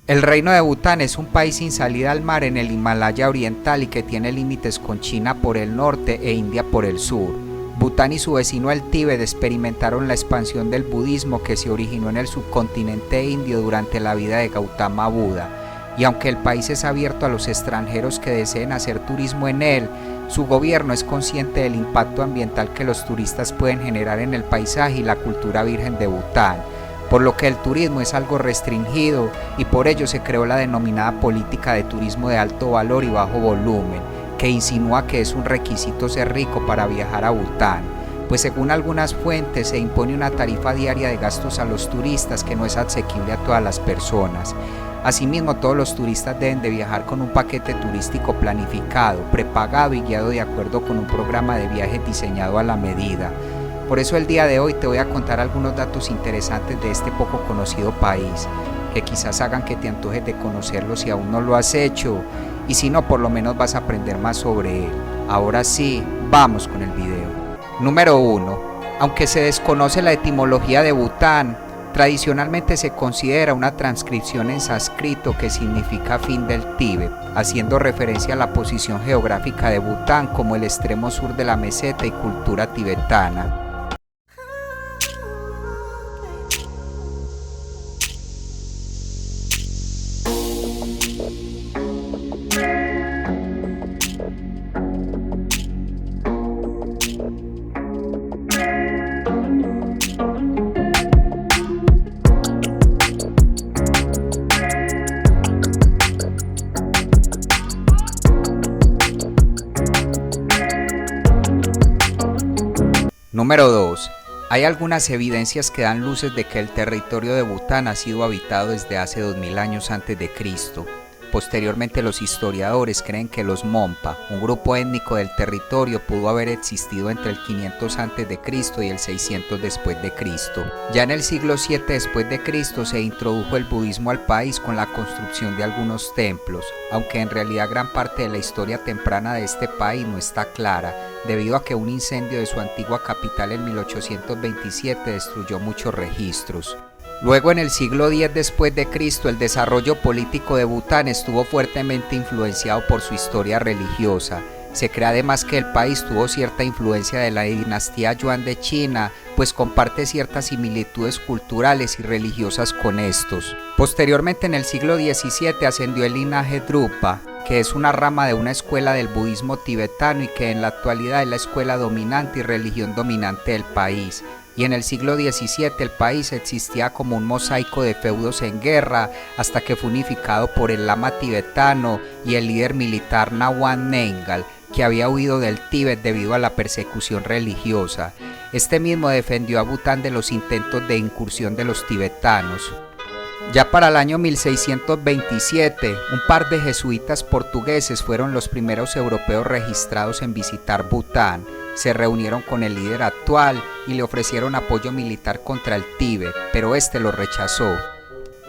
El Reino de Bután es un país sin salida al mar en el Himalaya oriental y que tiene límites con China por el norte e India por el sur. Bután y su vecino el Tíbet experimentaron la expansión del budismo que se originó en el subcontinente indio durante la vida de Gautama Buda. Y aunque el país es abierto a los extranjeros que deseen hacer turismo en él, su gobierno es consciente del impacto ambiental que los turistas pueden generar en el paisaje y la cultura virgen de Bután, por lo que el turismo es algo restringido y por ello se creó la denominada política de turismo de alto valor y bajo volumen, que insinúa que es un requisito ser rico para viajar a Bután, pues según algunas fuentes se impone una tarifa diaria de gastos a los turistas que no es asequible a todas las personas. Asimismo, todos los turistas deben de viajar con un paquete turístico planificado, prepagado y guiado de acuerdo con un programa de viaje diseñado a la medida. Por eso el día de hoy te voy a contar algunos datos interesantes de este poco conocido país, que quizás hagan que te antojes de conocerlo si aún no lo has hecho, y si no, por lo menos vas a aprender más sobre él. Ahora sí, vamos con el video. Número 1. Aunque se desconoce la etimología de Bután, tradicionalmente se considera una transcripción en sánscrito que significa fin del Tíbet, haciendo referencia a la posición geográfica de Bután como el extremo sur de la meseta y cultura tibetana. Número 2. Hay algunas evidencias que dan luces de que el territorio de Bután ha sido habitado desde hace 2000 años antes de Cristo. Posteriormente los historiadores creen que los Monpa, un grupo étnico del territorio, pudo haber existido entre el 500 a.C. y el 600 después de Cristo. Ya en el siglo 7 después de Cristo se introdujo el budismo al país con la construcción de algunos templos, aunque en realidad gran parte de la historia temprana de este país no está clara, debido a que un incendio de su antigua capital en 1827 destruyó muchos registros. Luego, en el siglo X después de Cristo, el desarrollo político de Bután estuvo fuertemente influenciado por su historia religiosa. Se cree además que el país tuvo cierta influencia de la dinastía Yuan de China, pues comparte ciertas similitudes culturales y religiosas con estos. Posteriormente, en el siglo XVII ascendió el linaje Drupa, que es una rama de una escuela del budismo tibetano y que en la actualidad es la escuela dominante y religión dominante del país. Y en el siglo XVII el país existía como un mosaico de feudos en guerra hasta que fue unificado por el lama tibetano y el líder militar Nawang Namgyal, que había huido del Tíbet debido a la persecución religiosa. Este mismo defendió a Bután de los intentos de incursión de los tibetanos. Ya para el año 1627, un par de jesuitas portugueses fueron los primeros europeos registrados en visitar Bután. Se reunieron con el líder actual y le ofrecieron apoyo militar contra el Tíbet, pero este lo rechazó.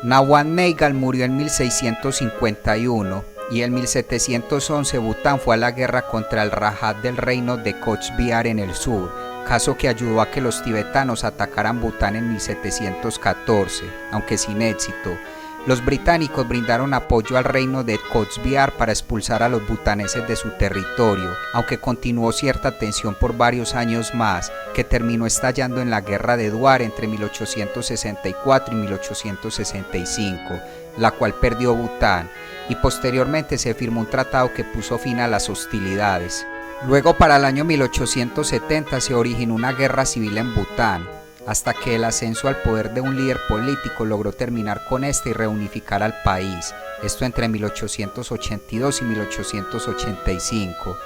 Nawang Namgyal murió en 1651 y en 1711 Bután fue a la guerra contra el Rajat del reino de Coch Bihar en el sur, caso que ayudó a que los tibetanos atacaran Bután en 1714, aunque sin éxito. Los británicos brindaron apoyo al reino de Coch Bihar para expulsar a los butaneses de su territorio, aunque continuó cierta tensión por varios años más, que terminó estallando en la Guerra de Dwar entre 1864 y 1865, la cual perdió Bután, y posteriormente se firmó un tratado que puso fin a las hostilidades. Luego, para el año 1870 se originó una guerra civil en Bután, hasta que el ascenso al poder de un líder político logró terminar con este y reunificar al país, esto entre 1882 y 1885,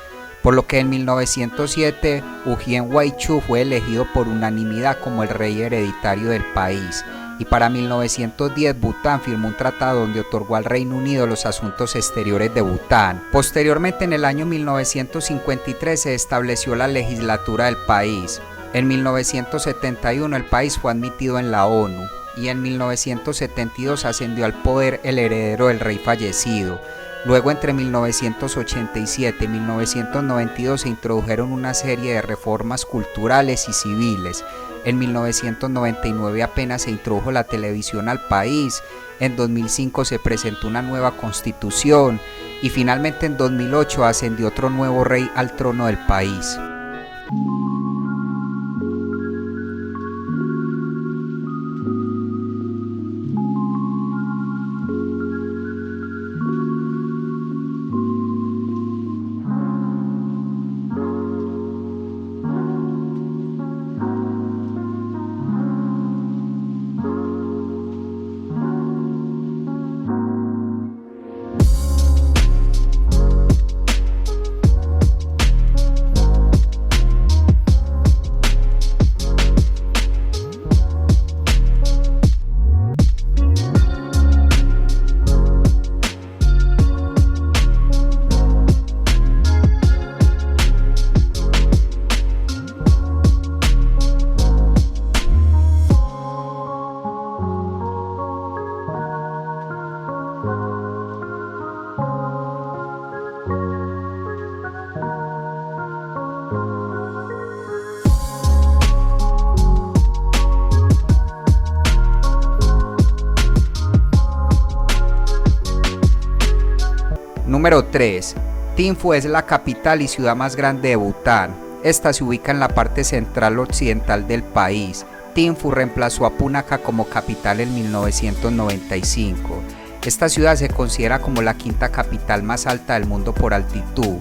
por lo que en 1907 Ugien Waichu fue elegido por unanimidad como el rey hereditario del país, y para 1910 Bután firmó un tratado donde otorgó al Reino Unido los asuntos exteriores de Bután. Posteriormente, en el año 1953 se estableció la legislatura del país. En 1971 el país fue admitido en la ONU y en 1972 ascendió al poder el heredero del rey fallecido. Luego, entre 1987 y 1992 se introdujeron una serie de reformas culturales y civiles. En 1999 apenas se introdujo la televisión al país, en 2005 se presentó una nueva constitución y finalmente en 2008 ascendió otro nuevo rey al trono del país. Número 3. Thimphu es la capital y ciudad más grande de Bután. Esta se ubica en la parte central occidental del país. Thimphu reemplazó a Punakha como capital en 1995. Esta ciudad se considera como la quinta capital más alta del mundo por altitud.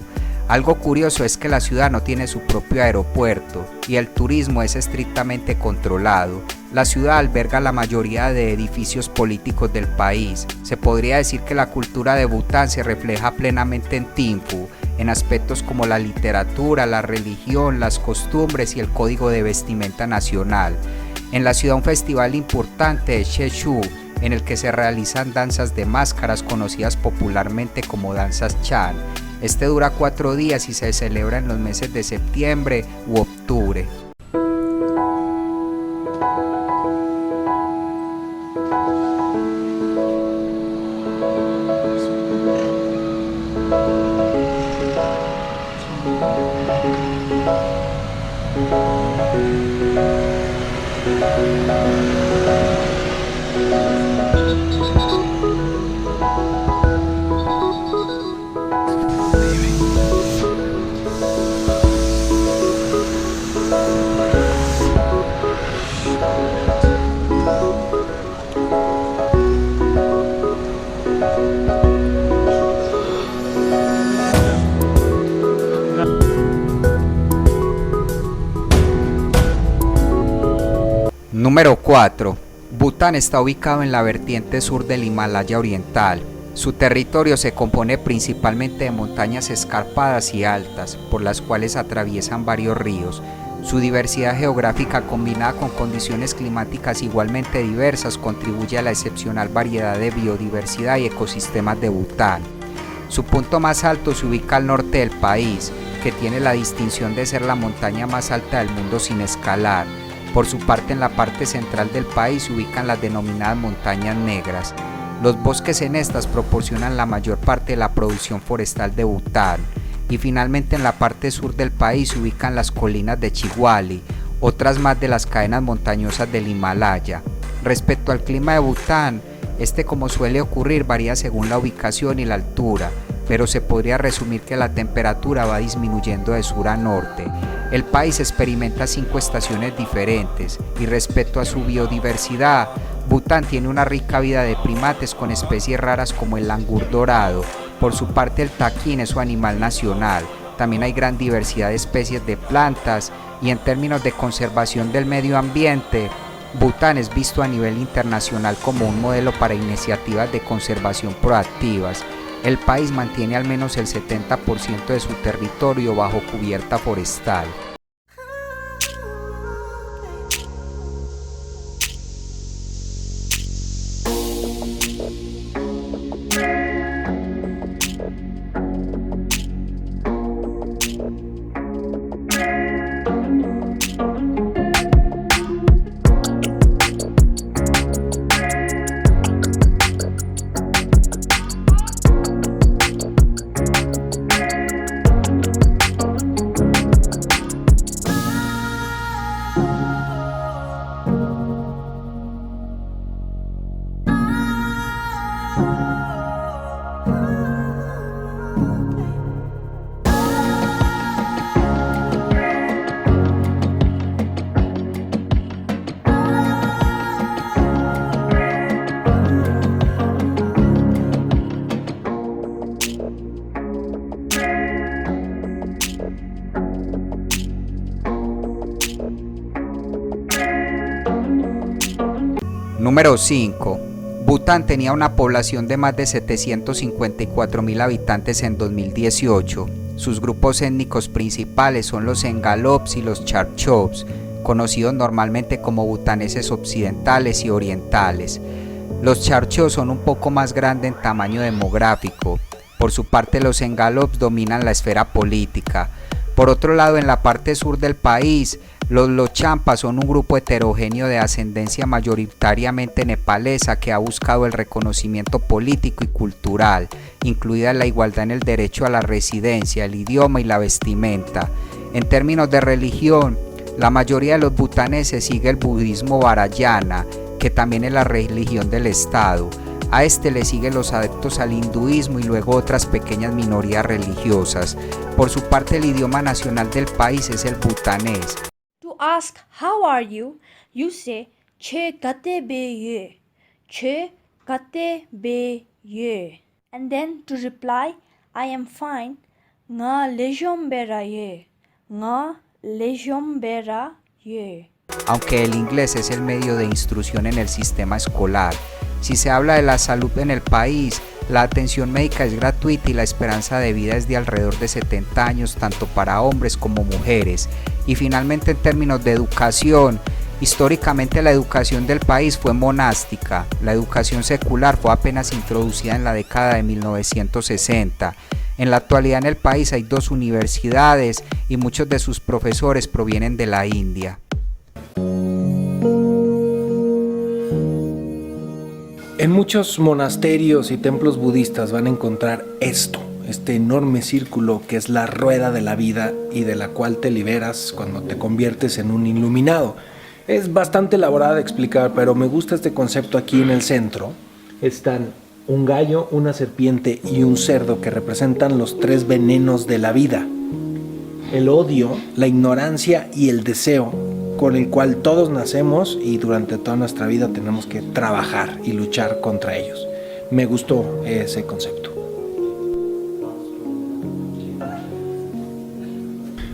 Algo curioso es que la ciudad no tiene su propio aeropuerto y el turismo es estrictamente controlado. La ciudad alberga la mayoría de edificios políticos del país. Se podría decir que la cultura de Bután se refleja plenamente en Thimphu, en aspectos como la literatura, la religión, las costumbres y el código de vestimenta nacional. En la ciudad un festival importante es Sheshu, en el que se realizan danzas de máscaras conocidas popularmente como danzas Chan. Este dura 4 días y se celebra en los meses de septiembre u octubre. Número 4. Bután está ubicado en la vertiente sur del Himalaya Oriental. Su territorio se compone principalmente de montañas escarpadas y altas, por las cuales atraviesan varios ríos. Su diversidad geográfica combinada con condiciones climáticas igualmente diversas contribuye a la excepcional variedad de biodiversidad y ecosistemas de Bután. Su punto más alto se ubica al norte del país, que tiene la distinción de ser la montaña más alta del mundo sin escalar. Por su parte, en la parte central del país se ubican las denominadas montañas negras. Los bosques en estas proporcionan la mayor parte de la producción forestal de Bután. Y finalmente en la parte sur del país se ubican las colinas de Chigwali, otras más de las cadenas montañosas del Himalaya. Respecto al clima de Bután, este, como suele ocurrir, varía según la ubicación y la altura, pero se podría resumir que la temperatura va disminuyendo de sur a norte. El país experimenta 5 estaciones diferentes y respecto a su biodiversidad, Bután tiene una rica vida de primates con especies raras como el langur dorado. Por su parte, el taquín es su animal nacional. También hay gran diversidad de especies de plantas y en términos de conservación del medio ambiente, Bután es visto a nivel internacional como un modelo para iniciativas de conservación proactivas. El país mantiene al menos el 70% de su territorio bajo cubierta forestal. Número 5. Bután tenía una población de más de 754.000 habitantes en 2018. Sus grupos étnicos principales son los Engalops y los Charchops, conocidos normalmente como butaneses occidentales y orientales. Los Charchops son un poco más grandes en tamaño demográfico. Por su parte, los Engalops dominan la esfera política. Por otro lado, en la parte sur del país, los Lhotshampas son un grupo heterogéneo de ascendencia mayoritariamente nepalesa que ha buscado el reconocimiento político y cultural, incluida la igualdad en el derecho a la residencia, el idioma y la vestimenta. En términos de religión, la mayoría de los butaneses sigue el budismo Vajrayana, que también es la religión del estado. A este le siguen los adeptos al hinduismo y luego otras pequeñas minorías religiosas. Por su parte, el idioma nacional del país es el butanés. To ask how are you, you say che gate be ye, che gate be ye. And then to reply, I am fine, nga lejom bera ye, nga lejom bera ye. Aunque el inglés es el medio de instrucción en el sistema escolar, si se habla de la salud en el país, la atención médica es gratuita y la esperanza de vida es de alrededor de 70 años tanto para hombres como mujeres. Y finalmente, en términos de educación, históricamente la educación del país fue monástica. La educación secular fue apenas introducida en la década de 1960. En la actualidad en el país hay 2 universidades y muchos de sus profesores provienen de la India. En muchos monasterios y templos budistas van a encontrar este enorme círculo que es la rueda de la vida y de la cual te liberas cuando te conviertes en un iluminado. Es bastante elaborada de explicar, pero me gusta este concepto aquí en el centro. Están un gallo, una serpiente y un cerdo que representan los 3 venenos de la vida. El odio, la ignorancia y el deseo, con el cual todos nacemos y durante toda nuestra vida tenemos que trabajar y luchar contra ellos. Me gustó ese concepto.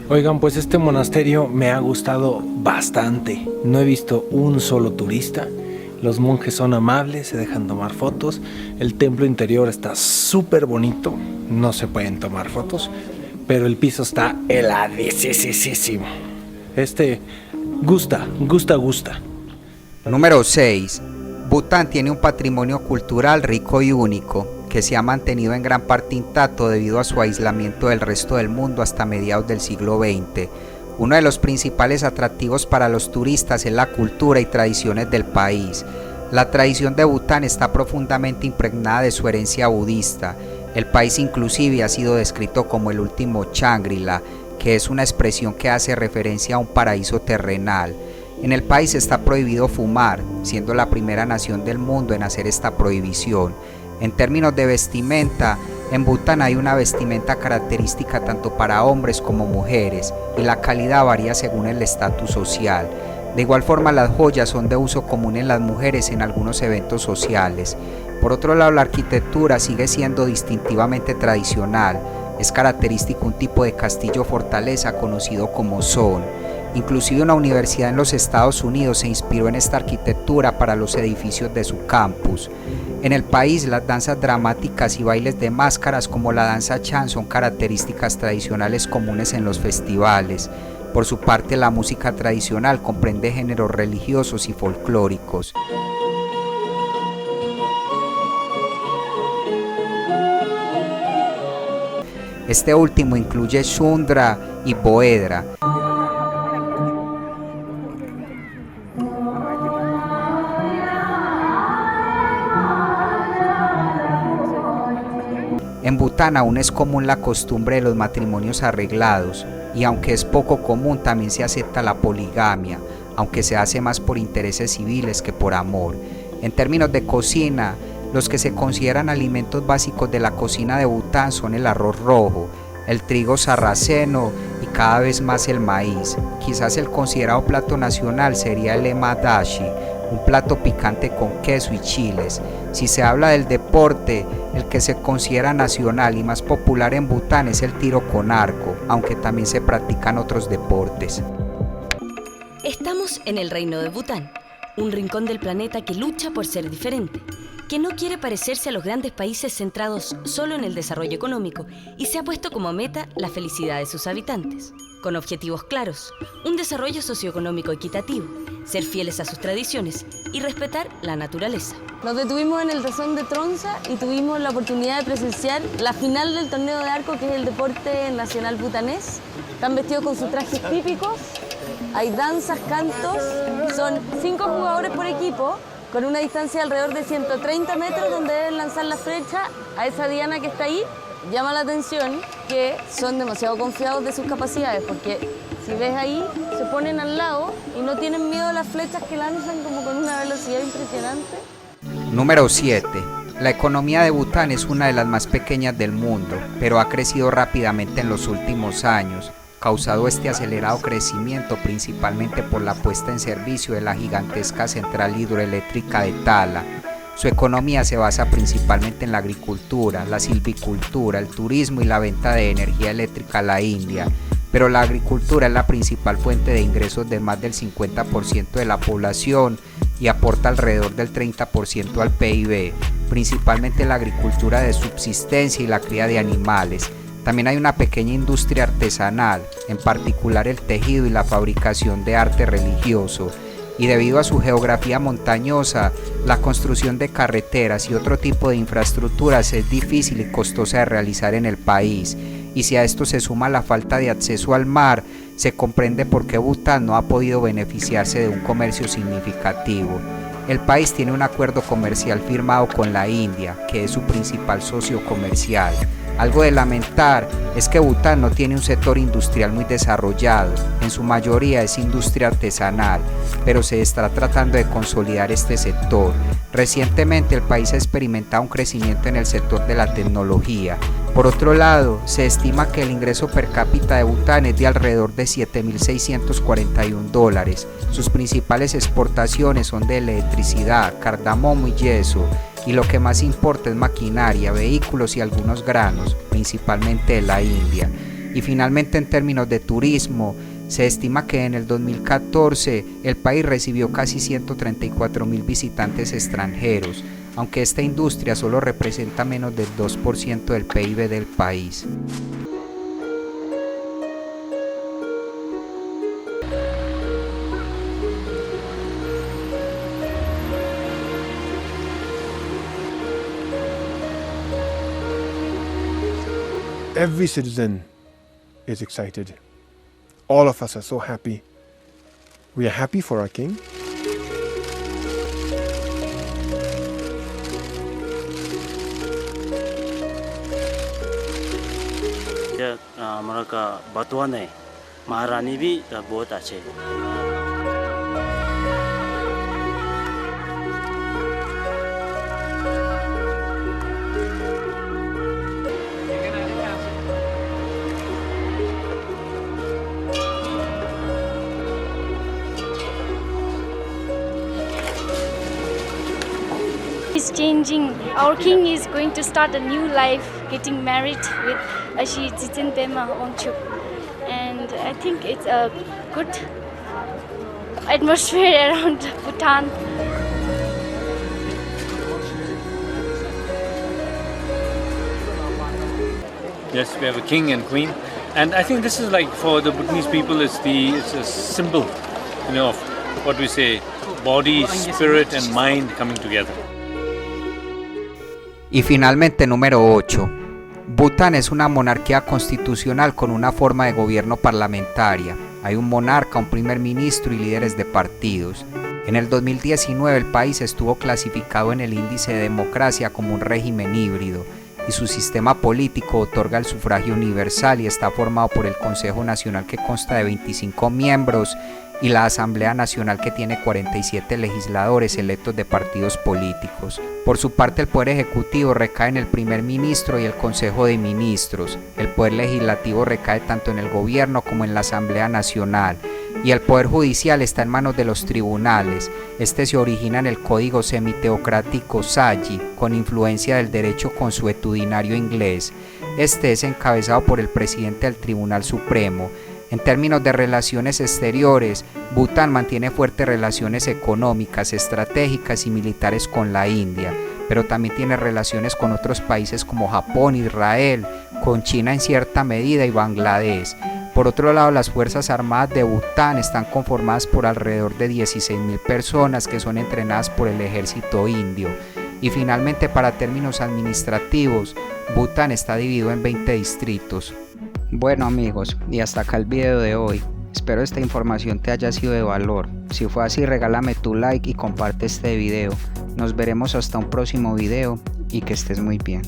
Oigan, pues este monasterio me ha gustado bastante. No he visto un solo turista. Los monjes son amables, se dejan tomar fotos. El templo interior está súper bonito. No se pueden tomar fotos, pero el piso está heladísimo. Gusta. Número 6. Bután tiene un patrimonio cultural rico y único, que se ha mantenido en gran parte intacto debido a su aislamiento del resto del mundo hasta mediados del siglo XX. Uno de los principales atractivos para los turistas es la cultura y tradiciones del país. La tradición de Bután está profundamente impregnada de su herencia budista. El país inclusive ha sido descrito como el último Shangri-La, que es una expresión que hace referencia a un paraíso terrenal. En el país está prohibido fumar, siendo la primera nación del mundo en hacer esta prohibición. En términos de vestimenta, en Bután hay una vestimenta característica tanto para hombres como mujeres, y la calidad varía según el estatus social. De igual forma, las joyas son de uso común en las mujeres en algunos eventos sociales. Por otro lado, la arquitectura sigue siendo distintivamente tradicional. Es característico un tipo de castillo-fortaleza conocido como Son. Inclusive una universidad en los Estados Unidos se inspiró en esta arquitectura para los edificios de su campus. En el país, las danzas dramáticas y bailes de máscaras como la danza Chan son características tradicionales comunes en los festivales. Por su parte, la música tradicional comprende géneros religiosos y folclóricos. Este último incluye Shundra y Boedra. En Bután aún es común la costumbre de los matrimonios arreglados, y aunque es poco común, también se acepta la poligamia, aunque se hace más por intereses civiles que por amor. En términos de cocina, los que se consideran alimentos básicos de la cocina de Bután son el arroz rojo, el trigo sarraceno y cada vez más el maíz. Quizás el considerado plato nacional sería el ema dashi, un plato picante con queso y chiles. Si se habla del deporte, el que se considera nacional y más popular en Bután es el tiro con arco, aunque también se practican otros deportes. Estamos en el reino de Bután. un rincón del planeta que lucha por ser diferente, que no quiere parecerse a los grandes países centrados solo en el desarrollo económico y se ha puesto como meta la felicidad de sus habitantes, con objetivos claros, un desarrollo socioeconómico equitativo, ser fieles a sus tradiciones y respetar la naturaleza. Nos detuvimos en el Tazón de Tronza y tuvimos la oportunidad de presenciar la final del torneo de arco, que es el deporte nacional butanés. Están vestidos con sus trajes típicos, hay danzas, cantos, son 5 jugadores por equipo, con una distancia de alrededor de 130 metros donde deben lanzar la flecha a esa diana que está ahí. Llama la atención que son demasiado confiados de sus capacidades, porque si ves ahí, se ponen al lado y no tienen miedo a las flechas que lanzan como con una velocidad impresionante. Número 7. La economía de Bután es una de las más pequeñas del mundo, pero ha crecido rápidamente en los últimos años, causado este acelerado crecimiento principalmente por la puesta en servicio de la gigantesca central hidroeléctrica de Tala. Su economía se basa principalmente en la agricultura, la silvicultura, el turismo y la venta de energía eléctrica a la India, pero la agricultura es la principal fuente de ingresos de más del 50% de la población y aporta alrededor del 30% al PIB, principalmente la agricultura de subsistencia y la cría de animales. También hay una pequeña industria artesanal, en particular el tejido y la fabricación de arte religioso, y debido a su geografía montañosa, la construcción de carreteras y otro tipo de infraestructuras es difícil y costosa de realizar en el país, y si a esto se suma la falta de acceso al mar, se comprende por qué Bután no ha podido beneficiarse de un comercio significativo. El país tiene un acuerdo comercial firmado con la India, que es su principal socio comercial. Algo de lamentar es que Bután no tiene un sector industrial muy desarrollado, en su mayoría es industria artesanal, pero se está tratando de consolidar este sector. Recientemente el país ha experimentado un crecimiento en el sector de la tecnología. Por otro lado, se estima que el ingreso per cápita de Bután es de alrededor de $7.641. Sus principales exportaciones son de electricidad, cardamomo y yeso, y lo que más importa es maquinaria, vehículos y algunos granos, principalmente de la India. Y finalmente, en términos de turismo, se estima que en el 2014 el país recibió casi 134.000 visitantes extranjeros, aunque esta industria solo representa menos del 2% del PIB del país. Every citizen is excited. All of us are so happy. We are happy for our king. हमारा बतवा ने महारानी भी बहुत अच्छे। He's changing. Our king is going to start a new life, getting married with Ashi Jitendema Wangchuk. And I think it's a good atmosphere around Bhutan. Yes, we have a king and queen, and I think this is like for the Bhutanese people, it's a symbol, of what we say, body, spirit, and mind coming together. Y finalmente, número 8. Bután es una monarquía constitucional con una forma de gobierno parlamentaria. Hay un monarca, un primer ministro y líderes de partidos. En el 2019 el país estuvo clasificado en el índice de democracia como un régimen híbrido, y su sistema político otorga el sufragio universal y está formado por el Consejo Nacional, que consta de 25 miembros, y la Asamblea Nacional, que tiene 47 legisladores electos de partidos políticos. Por su parte, el Poder Ejecutivo recae en el Primer Ministro y el Consejo de Ministros. El Poder Legislativo recae tanto en el Gobierno como en la Asamblea Nacional. Y el Poder Judicial está en manos de los tribunales. Este se origina en el Código Semiteocrático Saji, con influencia del derecho consuetudinario inglés. Este es encabezado por el presidente del Tribunal Supremo. En términos de relaciones exteriores, Bután mantiene fuertes relaciones económicas, estratégicas y militares con la India, pero también tiene relaciones con otros países como Japón, Israel, con China en cierta medida y Bangladesh. Por otro lado, las Fuerzas Armadas de Bután están conformadas por alrededor de 16.000 personas que son entrenadas por el ejército indio. Y finalmente, para términos administrativos, Bután está dividido en 20 distritos. Bueno amigos, y hasta acá el video de hoy. Espero esta información te haya sido de valor. Si fue así, regálame tu like y comparte este video. Nos veremos hasta un próximo video y que estés muy bien.